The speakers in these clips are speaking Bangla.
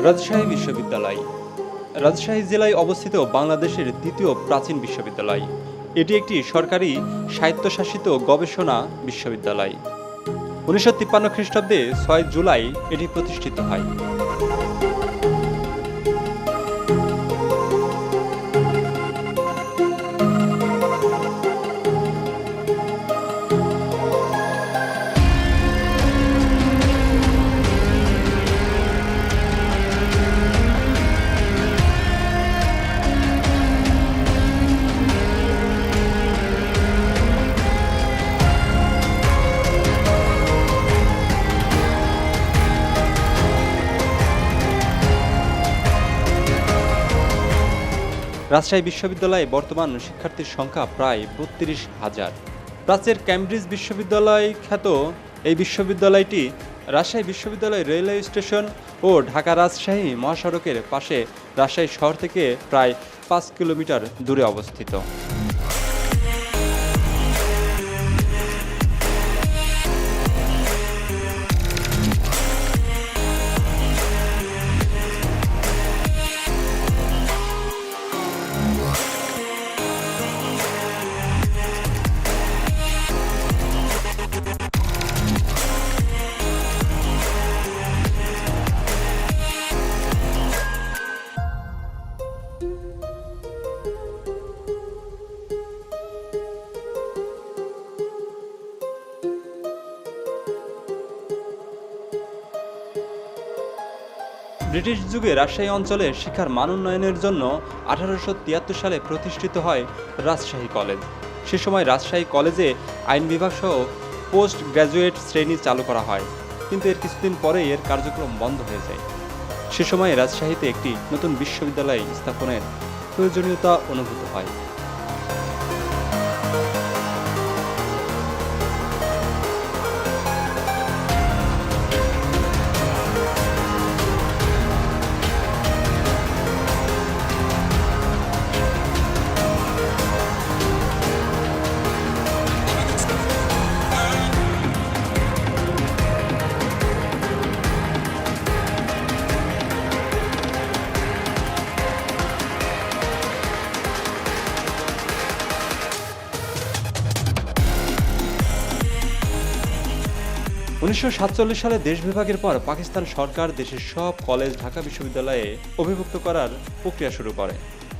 রাজশাহী বিশ্ববিদ্যালয় রাজশাহী জেলায় অবস্থিত বাংলাদেশের দ্বিতীয় প্রাচীন বিশ্ববিদ্যালয়। এটি একটি সরকারি স্বায়ত্তশাসিত গবেষণা বিশ্ববিদ্যালয়। ১৯৫৩ খ্রিস্টাব্দে ৬ জুলাই এটি প্রতিষ্ঠিত হয়। রাজশাহী বিশ্ববিদ্যালয়ে বর্তমান শিক্ষার্থীর সংখ্যা প্রায় ৩২,০০০। প্রাচ্যের ক্যামব্রিজ বিশ্ববিদ্যালয় খ্যাত এই বিশ্ববিদ্যালয়টি রাজশাহী বিশ্ববিদ্যালয় রেলওয়ে স্টেশন ও ঢাকা রাজশাহী মহাসড়কের পাশে রাজশাহী শহর থেকে প্রায় ৫ কিলোমিটার দূরে অবস্থিত। ব্রিটিশ যুগে রাজশাহী অঞ্চলে শিক্ষার মান উন্নয়নের জন্য ১৮৭৩ সালে প্রতিষ্ঠিত হয় রাজশাহী কলেজ। সে সময় রাজশাহী কলেজে আইন বিভাগ সহ পোস্ট গ্র্যাজুয়েট শ্রেণী চালু করা হয়, কিন্তু এর কিছুদিন পরেই এর কার্যক্রম বন্ধ হয়ে যায়। সে সময় রাজশাহীতে একটি নতুন বিশ্ববিদ্যালয় স্থাপনের প্রয়োজনীয়তা অনুভূত হয়। উনিশশো ১৯৪৭ সালে দেশ বিভাগের পর পাকিস্তান সরকার দেশের সব কলেজ ঢাকা বিশ্ববিদ্যালয়ে অভিভুক্ত করার প্রক্রিয়া শুরু করে।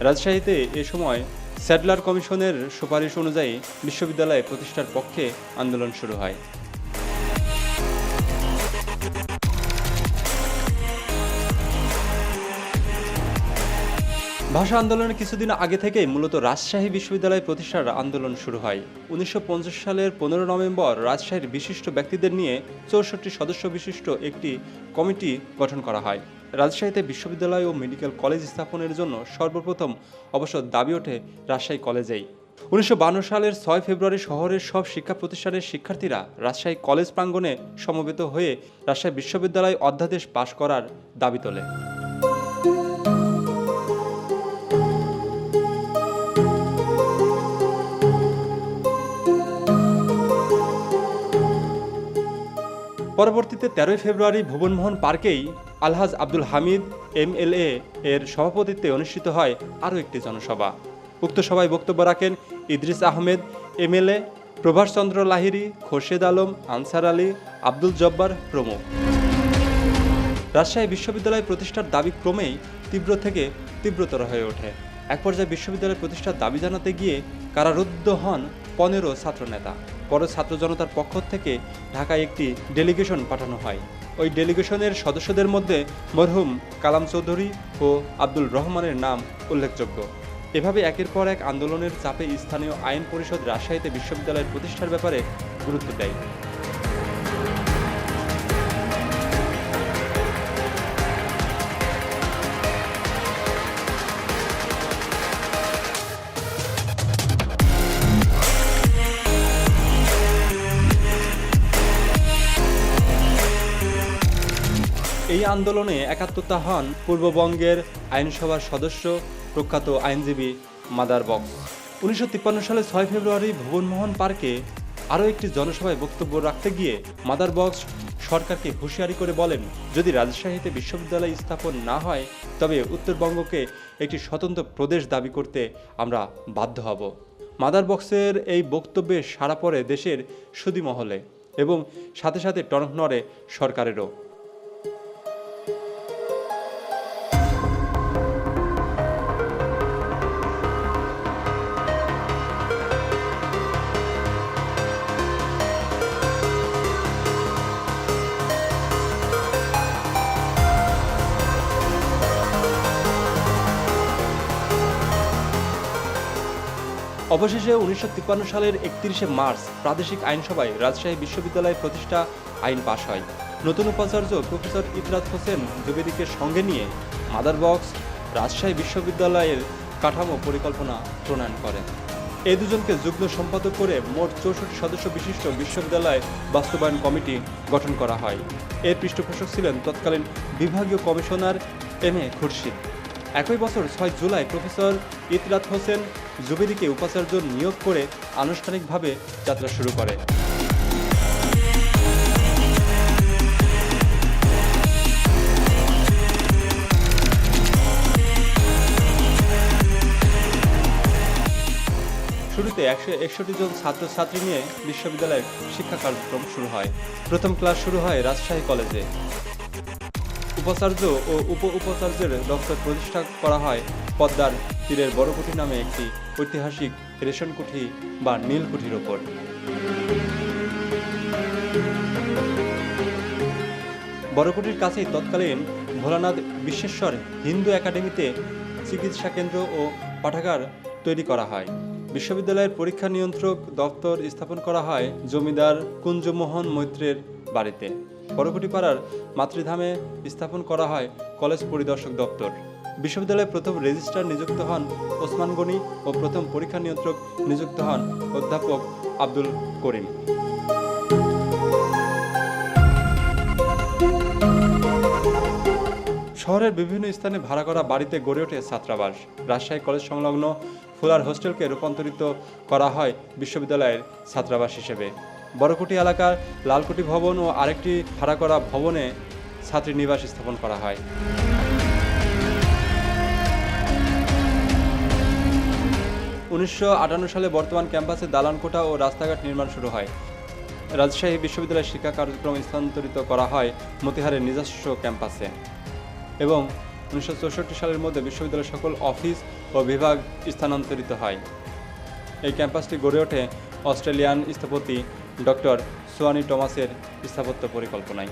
রাজশাহীতে এ সময় স্যাডলার কমিশনের সুপারিশ অনুযায়ী বিশ্ববিদ্যালয় প্রতিষ্ঠার পক্ষে আন্দোলন শুরু হয়। ভাষা আন্দোলনের কিছুদিন আগে থেকেই মূলত রাজশাহী বিশ্ববিদ্যালয় প্রতিষ্ঠার আন্দোলন শুরু হয়। ১৯৫০ সালের ১৫ নভেম্বর রাজশাহীর বিশিষ্ট ব্যক্তিদের নিয়ে ৬৪ সদস্য বিশিষ্ট একটি কমিটি গঠন করা হয়। রাজশাহীতে বিশ্ববিদ্যালয় ও মেডিকেল কলেজ স্থাপনের জন্য সর্বপ্রথম অবশ্য দাবি ওঠে রাজশাহী কলেজেই। ১৯৫২ সালের ৬ ফেব্রুয়ারি শহরের সব শিক্ষা প্রতিষ্ঠানের শিক্ষার্থীরা রাজশাহী কলেজ প্রাঙ্গণে সমবেত হয়ে রাজশাহী বিশ্ববিদ্যালয় অধ্যাদেশ পাশ করার দাবি তোলে। পরবর্তীতে ১৩ ফেব্রুয়ারি ভুবনমোহন পার্কেই আলহাজ আব্দুল হামিদ MLA এর সভাপতিত্বে অনুষ্ঠিত হয় আরও একটি জনসভা। উক্ত সভায় বক্তব্য রাখেন ইদ্রিস আহমেদ MLA, প্রভাষ চন্দ্র লাহিড়ী, খোরশেদ আলম, আনসার আলী, আব্দুল জব্বার প্রমুখ। রাজশাহী বিশ্ববিদ্যালয় প্রতিষ্ঠার দাবি ক্রমেই তীব্র থেকে তীব্রতর হয়ে ওঠে। এক পর্যায়ে বিশ্ববিদ্যালয় প্রতিষ্ঠার দাবি জানাতে গিয়ে কারারুদ্ধ হন ১৫ ছাত্রনেতা। পরে ছাত্র জনতার পক্ষ থেকে ঢাকায় একটি ডেলিগেশন পাঠানো হয়। ওই ডেলিগেশনের সদস্যদের মধ্যে মরহুম কালাম চৌধুরী ও আব্দুল রহমানের নাম উল্লেখযোগ্য। এভাবে একের পর এক আন্দোলনের চাপে স্থানীয় আইন পরিষদ রাজশাহীতে বিশ্ববিদ্যালয়ের প্রতিষ্ঠার ব্যাপারে গুরুত্ব দেয়। এই আন্দোলনে একাত্মতা হন পূর্ববঙ্গের আইনসভার সদস্য প্রখ্যাত আইনজীবী মাদার বক্স। ১৯৫৩ সালে ৬ ফেব্রুয়ারি ভুবনমোহন পার্কে আরও একটি জনসভায় বক্তব্য রাখতে গিয়ে মাদার বক্স সরকারকে হুঁশিয়ারি করে বলেন, যদি রাজশাহীতে বিশ্ববিদ্যালয় স্থাপন না হয় তবে উত্তরবঙ্গকে একটি স্বতন্ত্র প্রদেশ দাবি করতে আমরা বাধ্য হব। মাদার বক্সের এই বক্তব্যে সাড়া পড়ে দেশের সুধী মহলে এবং সাথে সাথে টনক নড়ে সরকারেরও। অবশেষে 1953 সালের 31শে মার্চ প্রাদেশিক আইনসভায় রাজশাহী বিশ্ববিদ্যালয় প্রতিষ্ঠা আইন পাশ হয়। নতুন উপাচার্য প্রফেসর ইতরাত হোসেন জুবেদীকে সঙ্গে নিয়ে মাদার বক্স রাজশাহী বিশ্ববিদ্যালয়ের কাঠামো পরিকল্পনা প্রণয়ন করেন। এই দুজনকে যুগ্ম সম্পাদক করে মোট 64 সদস্য বিশিষ্ট বিশ্ববিদ্যালয় বাস্তবায়ন কমিটি গঠন করা হয়। এর পৃষ্ঠপোষক ছিলেন তৎকালীন বিভাগীয় কমিশনার এম.এ. খুরশিদ। একই বছর 6 জুলাই প্রফেসর ইতরাত হোসেন জুবেদীকে উপাচার্য নিয়োগ করে আনুষ্ঠানিকভাবে যাত্রা শুরু করে। শুরুতে 161 জন ছাত্রছাত্রী নিয়ে বিশ্ববিদ্যালয়ের শিক্ষা কার্যক্রম শুরু হয়। প্রথম ক্লাস শুরু হয় রাজশাহী কলেজে। উপাচার্য ও উপাচার্যের দপ্তর প্রতিষ্ঠা করা হয় পদ্মার তীরের বড়কুঠি নামে একটি ঐতিহাসিক রেশনকুঠি বা নীলকুঠির ওপর। বড়কুঠির কাছেই তৎকালীন ভোলানাথ বিশ্বেশ্বর হিন্দু একাডেমিতে চিকিৎসা কেন্দ্র ও পাঠাগার তৈরি করা হয়। বিশ্ববিদ্যালয়ের পরীক্ষা নিয়ন্ত্রক দপ্তর স্থাপন করা হয় জমিদার কুঞ্জমোহন মৈত্রের বাড়িতে। বড়কুঠিপাড়ার মাতৃধামে স্থাপন করা হয় কলেজ পরিদর্শক দপ্তর। বিশ্ববিদ্যালয়ে প্রথম রেজিস্ট্রার নিযুক্ত হন ওসমান গনি ও প্রথম পরীক্ষা নিয়ন্ত্রক নিযুক্ত হন অধ্যাপক আব্দুল করিম। শহরের বিভিন্ন স্থানে ভাড়া করা বাড়িতে গড়ে ওঠে ছাত্রাবাস। রাজশাহী কলেজ সংলগ্ন ফুলার হোস্টেলকে রূপান্তরিত করা হয় বিশ্ববিদ্যালয়ের ছাত্রাবাস হিসেবে। বড়কুঠি এলাকার লালকুঠি ভবন ও আরেকটি ভাড়া করা ভবনে ছাত্রী নিবাস স্থাপন করা হয়। 1958 সালে বর্তমান ক্যাম্পাসে দালানকোঠা ও রাস্তাঘাট নির্মাণ শুরু হয়। রাজশাহী বিশ্ববিদ্যালয়ের শিক্ষা কার্যক্রম স্থানান্তরিত করা হয় মতিহারের নিজস্ব ক্যাম্পাসে এবং 1964 সালের মধ্যে বিশ্ববিদ্যালয়ের সকল অফিস ও বিভাগ স্থানান্তরিত হয়। এই ক্যাম্পাসটি গড়ে ওঠে অস্ট্রেলিয়ান স্থপতি ডক্টর সোয়ানি টমাসের স্থাপত্য পরিকল্পনায়।